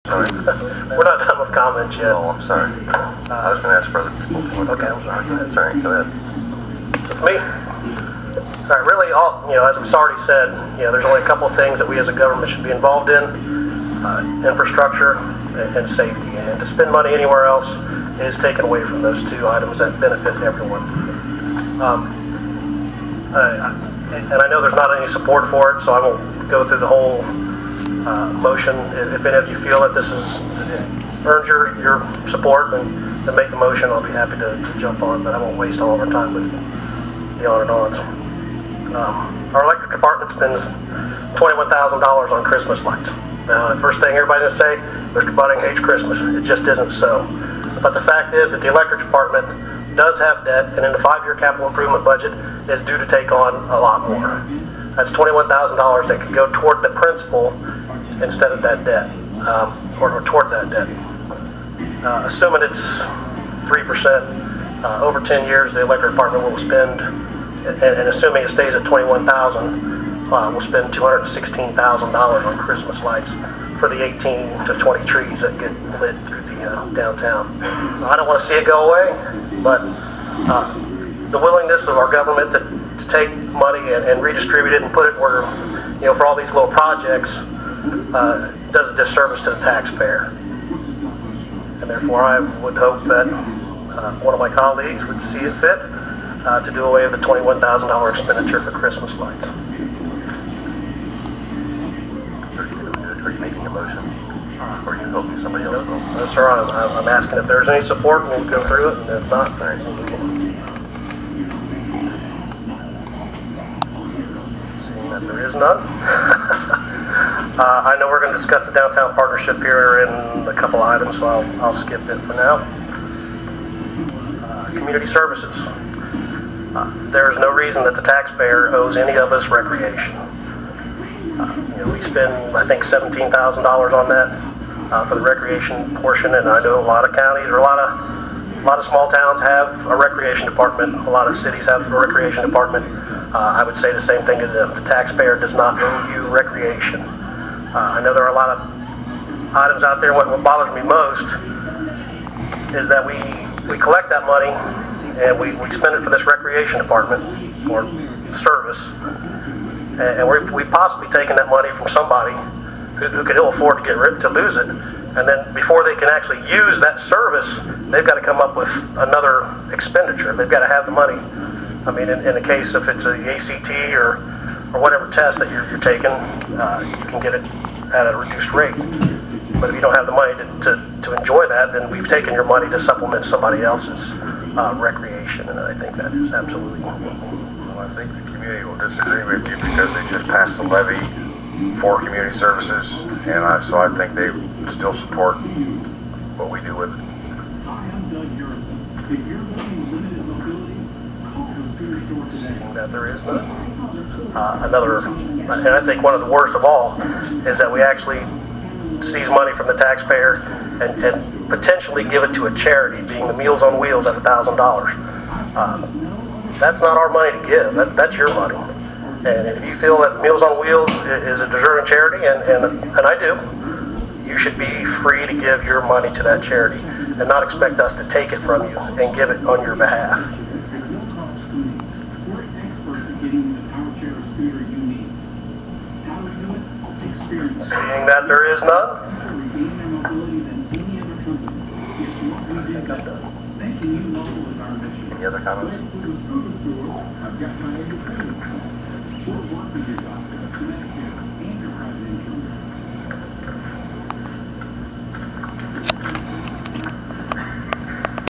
Sorry. We're not done with comments yet. Oh, I'm sorry. I was going to ask further people. Okay, I'm sorry. That's all right. Go ahead. So for me, all right, really, as I've already said, there's only a couple of things that we as a government should be involved in: infrastructure and safety. And to spend money anywhere else is taken away from those two items that benefit everyone. And I know there's not any support for it, so I won't go through the whole motion. If any of you feel that this has earned your support, then make the motion. I'll be happy to jump on, but I won't waste all of our time with the on and ons. Our electric department spends $21,000 on Christmas lights. Now, the first thing everybody's going to say, Mr. Budding hates Christmas. It just isn't so. But the fact is that the electric department does have debt, and in the 5-year capital improvement budget is due to take on a lot more. That's $21,000 that could go toward the principal instead of that debt, or toward that debt. Assuming it's 3%, over 10 years, the electric department will spend, and assuming it stays at $21,000, we'll spend $216,000 on Christmas lights for the 18 to 20 trees that get lit through the downtown. I don't want to see it go away, but the willingness of our government to take money and redistribute it and put it where, for all these little projects, does a disservice to the taxpayer. And therefore, I would hope that one of my colleagues would see it fit to do away with the $21,000 expenditure for Christmas lights. Are you making a motion? Or are you hoping somebody else will? No, sir. I'm asking if there's any support, and we'll go through it, and if not, all right. Seeing that there is none. I know we're going to discuss the downtown partnership here in a couple items, so I'll skip it for now. Community services. There's no reason that the taxpayer owes any of us recreation. We spend, I think, $17,000 on that for the recreation portion, and I know a lot of counties or a lot of small towns have a recreation department. A lot of cities have a recreation department. I would say the same thing. The taxpayer does not owe you recreation. I know there are a lot of items out there. What bothers me most is that we collect that money and we spend it for this recreation department or service, and we possibly taking that money from somebody who could ill afford to lose it, and then before they can actually use that service, they've got to come up with another expenditure. They've got to have the money. I mean, in the case if it's a ACT or whatever test that you're taking, you can get it at a reduced rate. But if you don't have the money to enjoy that, then we've taken your money to supplement somebody else's recreation, and I think that is absolutely wrong. Well, I think the community will disagree with you because they just passed a levy for community services, and so I think they still support what we do with it. Seeing that there is none. And I think one of the worst of all is that we actually seize money from the taxpayer and potentially give it to a charity, being the Meals on Wheels at $1,000. That's not our money to give. That's your money. And if you feel that Meals on Wheels is a deserving charity, and I do, you should be free to give your money to that charity and not expect us to take it from you and give it on your behalf. Seeing that there is none, I think I'm done. Any other comments?